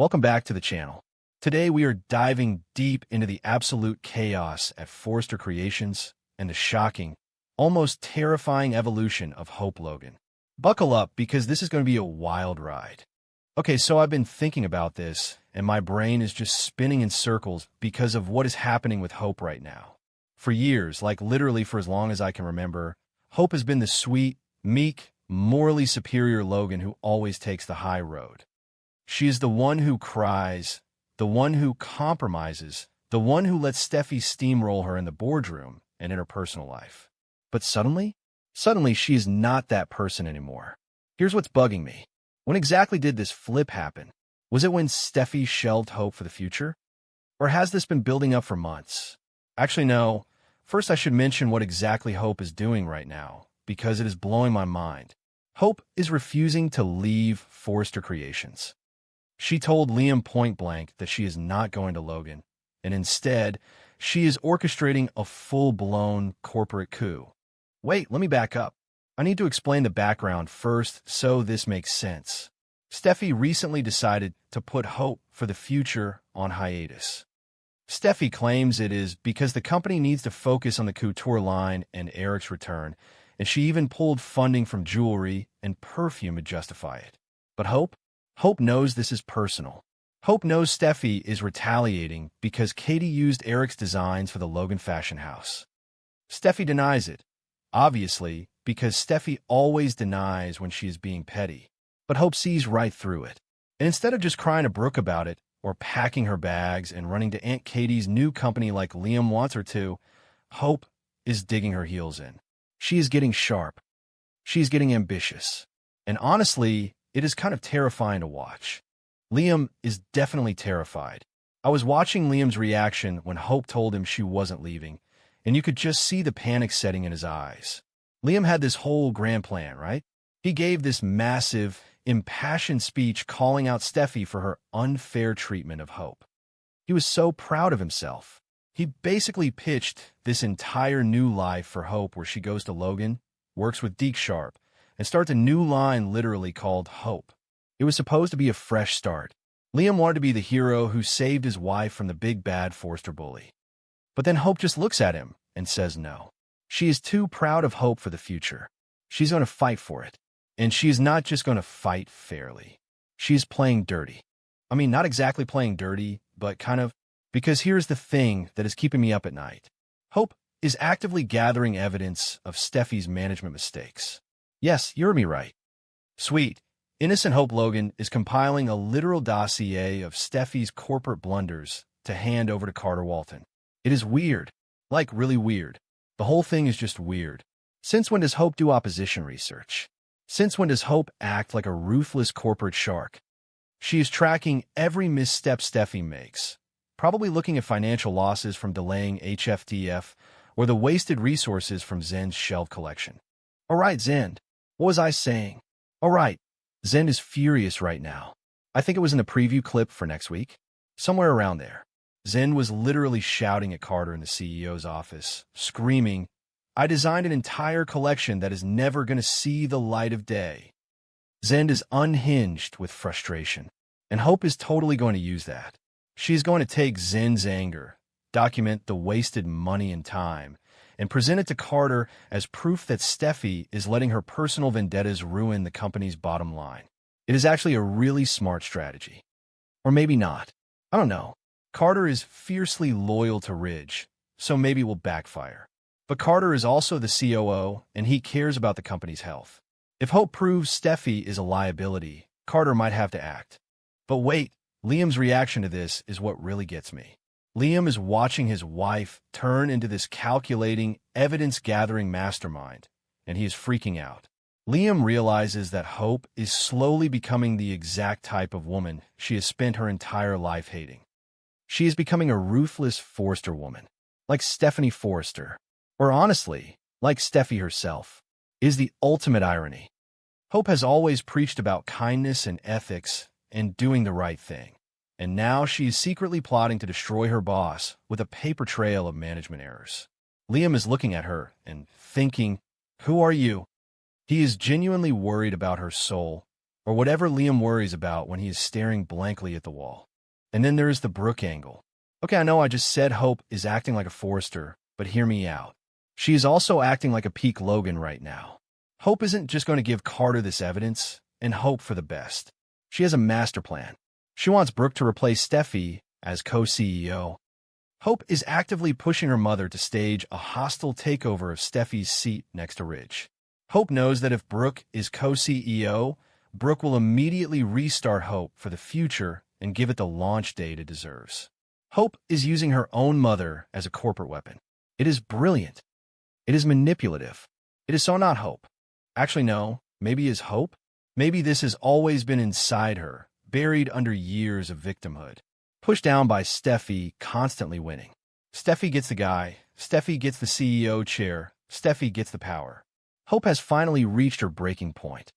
Welcome back to the channel. Today we are diving deep into the absolute chaos at Forrester Creations and the shocking, almost terrifying evolution of Hope Logan. Buckle up because this is going to be a wild ride. Okay, so I've been thinking about this and my brain is just spinning in circles because of what is happening with Hope right now. For years, like literally for as long as I can remember, Hope has been the sweet, meek, morally superior Logan who always takes the high road. She is the one who cries, the one who compromises, the one who lets Steffy steamroll her in the boardroom and in her personal life. But suddenly she is not that person anymore. Here's what's bugging me. When exactly did this flip happen? Was it when Steffy shelved Hope for the future? Or has this been building up for months? Actually, no. First, I should mention what exactly Hope is doing right now, because it is blowing my mind. Hope is refusing to leave Forrester Creations. She told Liam point-blank that she is not going to Logan, and instead, she is orchestrating a full-blown corporate coup. Wait, let me back up. I need to explain the background first so this makes sense. Steffy recently decided to put Hope for the future on hiatus. Steffy claims it is because the company needs to focus on the couture line and Eric's return, and she even pulled funding from jewelry and perfume to justify it. But Hope knows this is personal. Hope knows Steffy is retaliating because Katie used Eric's designs for the Logan fashion house. Steffy denies it, obviously, because Steffy always denies when she is being petty. But Hope sees right through it. And instead of just crying to Brooke about it, or packing her bags and running to Aunt Katie's new company like Liam wants her to, Hope is digging her heels in. She is getting sharp. She is getting ambitious. And honestly, it is kind of terrifying to watch. Liam is definitely terrified. I was watching Liam's reaction when Hope told him she wasn't leaving, and you could just see the panic setting in his eyes. Liam had this whole grand plan, right? He gave this massive, impassioned speech calling out Steffy for her unfair treatment of Hope. He was so proud of himself. He basically pitched this entire new life for Hope where she goes to Logan, works with Deke Sharp, and starts a new line literally called Hope. It was supposed to be a fresh start. Liam wanted to be the hero who saved his wife from the big bad Forrester bully. But then Hope just looks at him and says no. She is too proud of Hope for the future. She's going to fight for it. And she is not just going to fight fairly. She's playing dirty. I mean, not exactly playing dirty, but kind of, because here's the thing that is keeping me up at night. Hope is actively gathering evidence of Steffy's management mistakes. Yes, you heard me right. Sweet. Innocent Hope Logan is compiling a literal dossier of Steffy's corporate blunders to hand over to Carter Walton. It is weird. Like, really weird. The whole thing is just weird. Since when does Hope do opposition research? Since when does Hope act like a ruthless corporate shark? She is tracking every misstep Steffy makes, probably looking at financial losses from delaying HFDF or the wasted resources from Zen's shelf collection. All right, Zen. What was I saying? All right, Zen is furious right now. I think it was in the preview clip for next week. Somewhere around there. Zen was literally shouting at Carter in the CEO's office, screaming, "I designed an entire collection that is never going to see the light of day." Zen is unhinged with frustration, and Hope is totally going to use that. She's going to take Zen's anger, document the wasted money and time, and present it to Carter as proof that Steffy is letting her personal vendettas ruin the company's bottom line. It is actually a really smart strategy. Or maybe not. I don't know. Carter is fiercely loyal to Ridge, so maybe it will backfire. But Carter is also the COO, and he cares about the company's health. If Hope proves Steffy is a liability, Carter might have to act. But wait, Liam's reaction to this is what really gets me. Liam is watching his wife turn into this calculating, evidence-gathering mastermind, and he is freaking out. Liam realizes that Hope is slowly becoming the exact type of woman she has spent her entire life hating. She is becoming a ruthless Forrester woman, like Stephanie Forrester, or honestly, like Steffy herself. Is the ultimate irony. Hope has always preached about kindness and ethics and doing the right thing. And now she is secretly plotting to destroy her boss with a paper trail of management errors. Liam is looking at her and thinking, who are you? He is genuinely worried about her soul, or whatever Liam worries about when he is staring blankly at the wall. And then there is the Brooke angle. Okay, I know I just said Hope is acting like a Forrester, but hear me out. She is also acting like a peak Logan right now. Hope isn't just going to give Carter this evidence and hope for the best. She has a master plan. She wants Brooke to replace Steffy as co-CEO. Hope is actively pushing her mother to stage a hostile takeover of Steffy's seat next to Ridge. Hope knows that if Brooke is co-CEO, Brooke will immediately restart Hope for the future and give it the launch date it deserves. Hope is using her own mother as a corporate weapon. It is brilliant. It is manipulative. It is so not Hope. Actually, no. Maybe is Hope? Maybe this has always been inside her, buried under years of victimhood. Pushed down by Steffy constantly winning. Steffy gets the guy. Steffy gets the CEO chair. Steffy gets the power. Hope has finally reached her breaking point.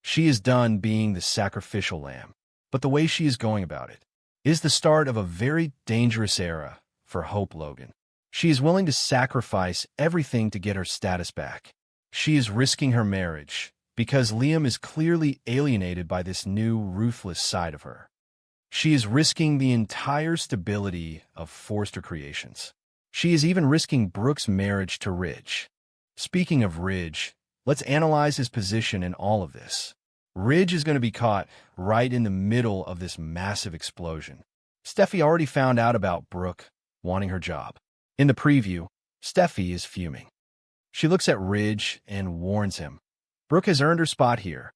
She is done being the sacrificial lamb. But the way she is going about it is the start of a very dangerous era for Hope Logan. She is willing to sacrifice everything to get her status back. She is risking her marriage because Liam is clearly alienated by this new ruthless side of her. She is risking the entire stability of Forrester Creations. She is even risking Brooke's marriage to Ridge. Speaking of Ridge, let's analyze his position in all of this. Ridge is going to be caught right in the middle of this massive explosion. Steffy already found out about Brooke wanting her job. In the preview, Steffy is fuming. She looks at Ridge and warns him. Brooke has earned her spot here.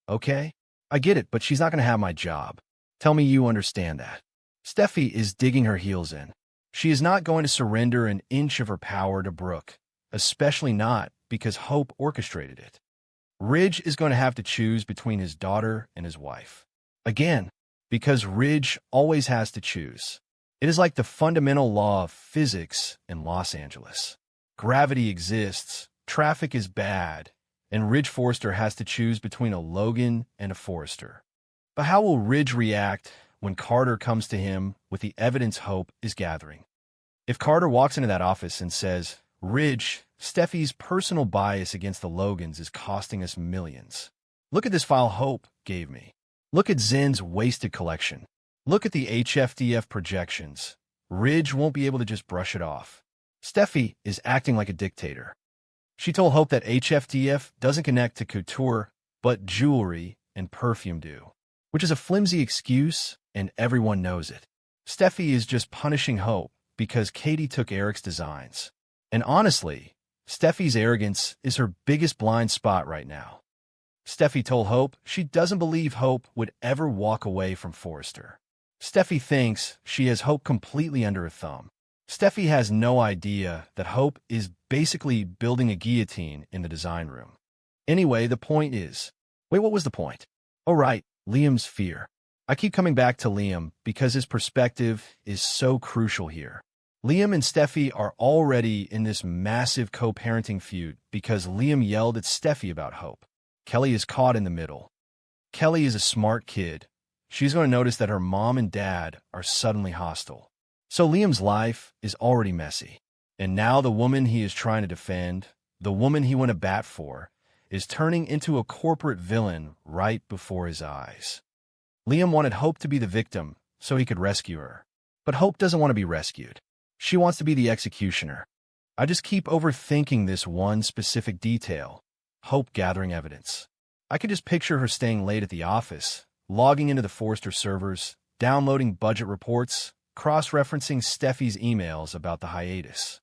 Okay, I get it, but she's not going to have my job. Tell me you understand that. Steffy is digging her heels in. She is not going to surrender an inch of her power to Brooke, especially not because Hope orchestrated it. Ridge is going to have to choose between his daughter and his wife. Again, because Ridge always has to choose. It is like the fundamental law of physics in Los Angeles. Gravity exists, traffic is bad, and Ridge Forrester has to choose between a Logan and a Forrester. But how will Ridge react when Carter comes to him with the evidence Hope is gathering? If Carter walks into that office and says, Ridge, Steffy's personal bias against the Logans is costing us millions. Look at this file Hope gave me. Look at Zen's wasted collection. Look at the HFDF projections. Ridge won't be able to just brush it off. Steffy is acting like a dictator. She told Hope that HFDF doesn't connect to couture, but jewelry and perfume do, which is a flimsy excuse, and everyone knows it. Steffy is just punishing Hope because Katie took Eric's designs. And honestly, Steffy's arrogance is her biggest blind spot right now. Steffy told Hope she doesn't believe Hope would ever walk away from Forrester. Steffy thinks she has Hope completely under her thumb. Steffy has no idea that Hope is basically building a guillotine in the design room. Anyway, the point is... Wait, what was the point? Oh, right, Liam's fear. I keep coming back to Liam because his perspective is so crucial here. Liam and Steffy are already in this massive co-parenting feud because Liam yelled at Steffy about Hope. Kelly is caught in the middle. Kelly is a smart kid. She's going to notice that her mom and dad are suddenly hostile. So Liam's life is already messy. And now the woman he is trying to defend, the woman he went to bat for, is turning into a corporate villain right before his eyes. Liam wanted Hope to be the victim so he could rescue her. But Hope doesn't want to be rescued. She wants to be the executioner. I just keep overthinking this one specific detail. Hope gathering evidence. I could just picture her staying late at the office, logging into the Forrester servers, downloading budget reports, cross-referencing Steffy's emails about the hiatus.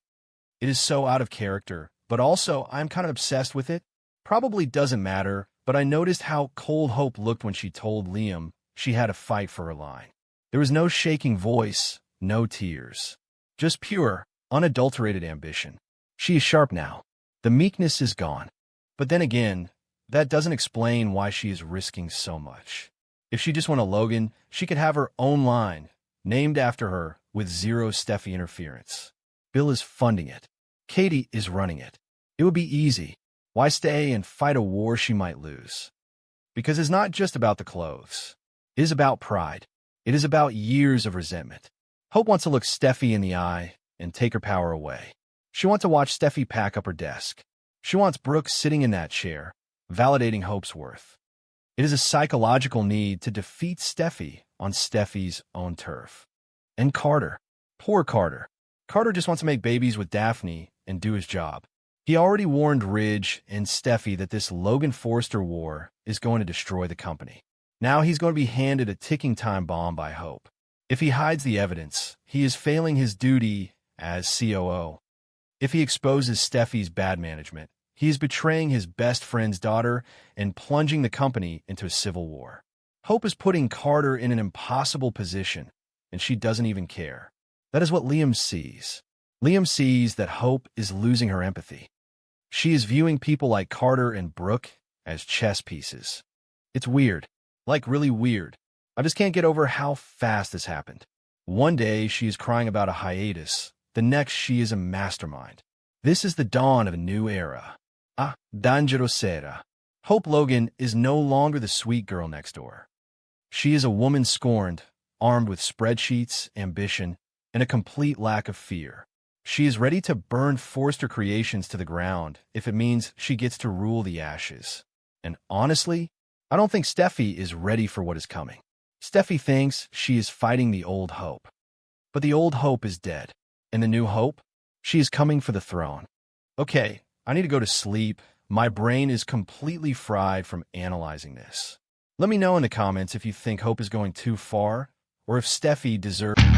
It is so out of character, but also I'm kind of obsessed with it. Probably doesn't matter, but I noticed how cold Hope looked when she told Liam she had to fight for her line. There was no shaking voice, no tears. Just pure, unadulterated ambition. She is sharp now. The meekness is gone. But then again, that doesn't explain why she is risking so much. If she just won a Logan, she could have her own line, named after her, with zero Steffy interference. Bill is funding it. Katie is running it. It would be easy. Why stay and fight a war she might lose? Because it's not just about the clothes. It is about pride. It is about years of resentment. Hope wants to look Steffy in the eye and take her power away. She wants to watch Steffy pack up her desk. She wants Brooke sitting in that chair, validating Hope's worth. It is a psychological need to defeat Steffy on Steffi's own turf. And Carter. Poor Carter. Carter just wants to make babies with Daphne and do his job. He already warned Ridge and Steffy that this Logan Forrester war is going to destroy the company. Now he's going to be handed a ticking time bomb by Hope. If he hides the evidence, he is failing his duty as COO. If he exposes Steffi's bad management, he is betraying his best friend's daughter and plunging the company into a civil war. Hope is putting Carter in an impossible position, and she doesn't even care. That is what Liam sees. Liam sees that Hope is losing her empathy. She is viewing people like Carter and Brooke as chess pieces. It's weird. Like really weird. I just can't get over how fast this happened. One day she is crying about a hiatus. The next she is a mastermind. This is the dawn of a new era. Ah, dangerosera. Hope Logan is no longer the sweet girl next door. She is a woman scorned, armed with spreadsheets, ambition, and a complete lack of fear. She is ready to burn Forrester Creations to the ground if it means she gets to rule the ashes. And honestly, I don't think Steffy is ready for what is coming. Steffy thinks she is fighting the old Hope. But the old Hope is dead. And the new Hope? She is coming for the throne. Okay, I need to go to sleep. My brain is completely fried from analyzing this. Let me know in the comments if you think Hope is going too far, or if Steffy deserves...